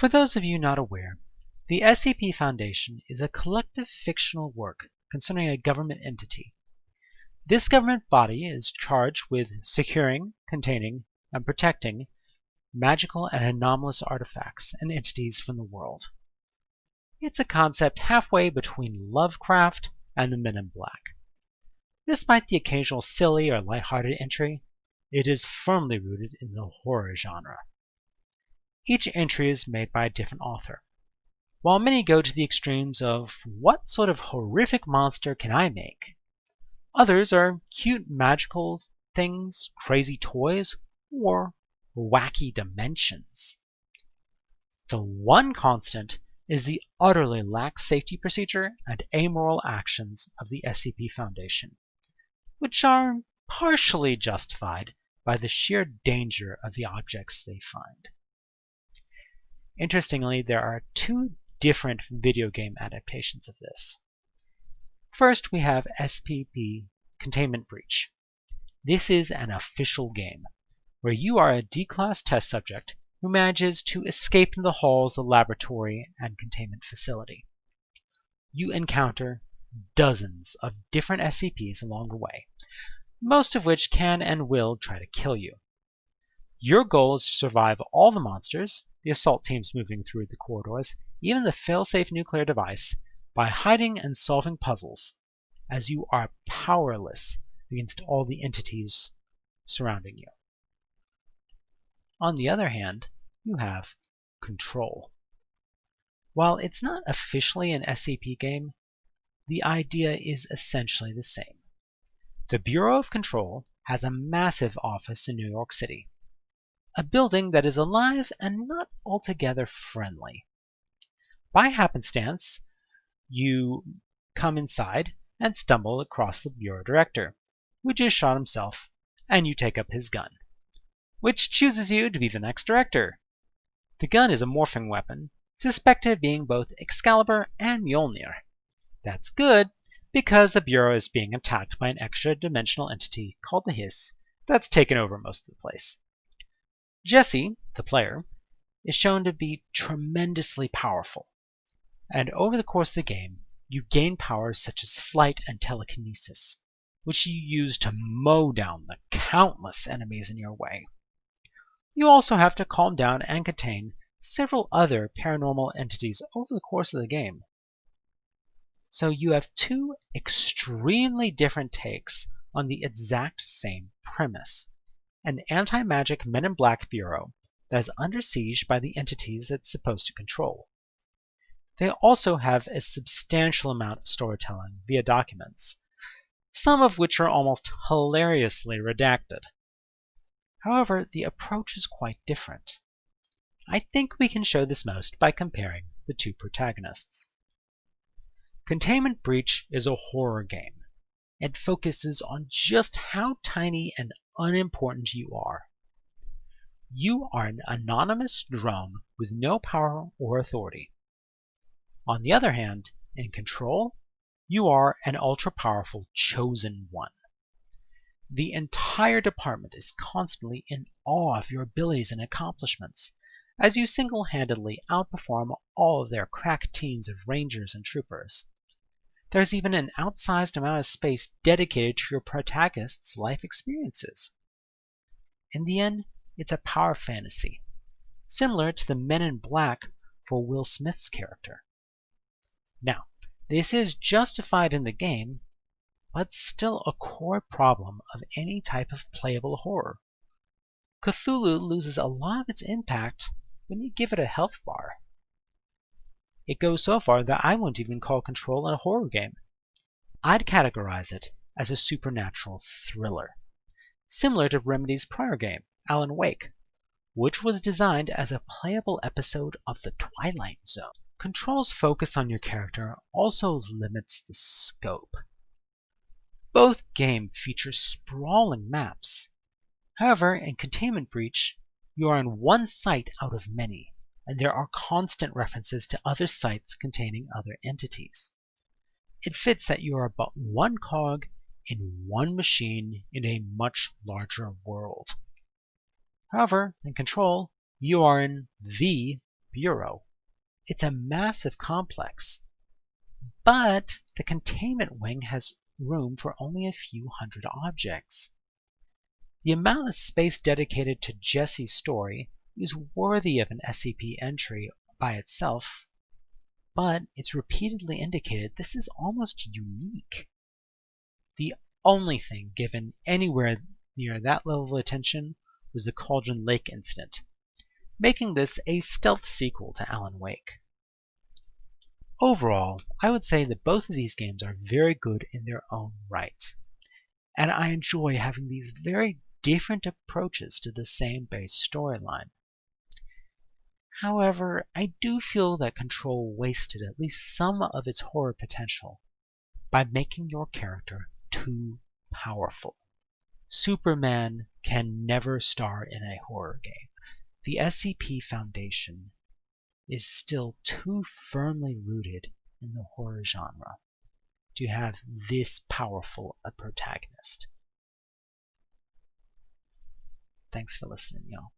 For those of you not aware, the SCP Foundation is a collective fictional work concerning a government entity. This government body is charged with securing, containing, and protecting magical and anomalous artifacts and entities from the world. It's a concept halfway between Lovecraft and the Men in Black. Despite the occasional silly or lighthearted entry, it is firmly rooted in the horror genre. Each entry is made by a different author. While many go to the extremes of what sort of horrific monster can I make, others are cute magical things, crazy toys, or wacky dimensions. The one constant is the utterly lax safety procedure and amoral actions of the SCP Foundation, which are partially justified by the sheer danger of the objects they find. Interestingly, there are two different video game adaptations of this. First, we have SCP Containment Breach. This is an official game, where you are a D-class test subject who manages to escape into the halls of the laboratory and containment facility. You encounter dozens of different SCPs along the way, most of which can and will try to kill you. Your goal is to survive all the monsters, the assault teams moving through the corridors, even the fail-safe nuclear device, by hiding and solving puzzles, as you are powerless against all the entities surrounding you. On the other hand, you have Control. While it's not officially an SCP game, the idea is essentially the same. The Bureau of Control has a massive office in New York City, a building that is alive and not altogether friendly. By happenstance, you come inside and stumble across the Bureau Director, who just shot himself, and you take up his gun, which chooses you to be the next director. The gun is a morphing weapon, suspected of being both Excalibur and Mjolnir. That's good, because the Bureau is being attacked by an extra-dimensional entity called the Hiss that's taken over most of the place. Jesse, the player, is shown to be tremendously powerful, and over the course of the game, you gain powers such as flight and telekinesis, which you use to mow down the countless enemies in your way. You also have to calm down and contain several other paranormal entities over the course of the game. So you have two extremely different takes on the exact same premise: an anti-magic Men in Black bureau that is under siege by the entities it's supposed to control. They also have a substantial amount of storytelling via documents, some of which are almost hilariously redacted. However, the approach is quite different. I think we can show this most by comparing the two protagonists. Containment Breach is a horror game. It focuses on just how tiny and unimportant you are. You are an anonymous drone with no power or authority. On the other hand, in Control, you are an ultra-powerful chosen one. The entire department is constantly in awe of your abilities and accomplishments, as you single-handedly outperform all of their crack teams of rangers and troopers. There's even an outsized amount of space dedicated to your protagonist's life experiences. In the end, it's a power fantasy, similar to the Men in Black for Will Smith's character. Now, this is justified in the game, but still a core problem of any type of playable horror. Cthulhu loses a lot of its impact when you give it a health bar. It goes so far that I won't even call Control a horror game. I'd categorize it as a supernatural thriller, similar to Remedy's prior game, Alan Wake, which was designed as a playable episode of The Twilight Zone. Control's focus on your character also limits the scope. Both games feature sprawling maps. However, in Containment Breach, you are on one site out of many, and there are constant references to other sites containing other entities. It fits that you are but one cog in one machine in a much larger world. However, in Control, you are in the bureau. It's a massive complex, but the containment wing has room for only a few hundred objects. The amount of space dedicated to Jesse's story is worthy of an SCP entry by itself, but it's repeatedly indicated this is almost unique. The only thing given anywhere near that level of attention was the Cauldron Lake incident, making this a stealth sequel to Alan Wake. Overall, I would say that both of these games are very good in their own right, and I enjoy having these very different approaches to the same base storyline. However, I do feel that Control wasted at least some of its horror potential by making your character too powerful. Superman can never star in a horror game. The SCP Foundation is still too firmly rooted in the horror genre to have this powerful a protagonist. Thanks for listening, y'all.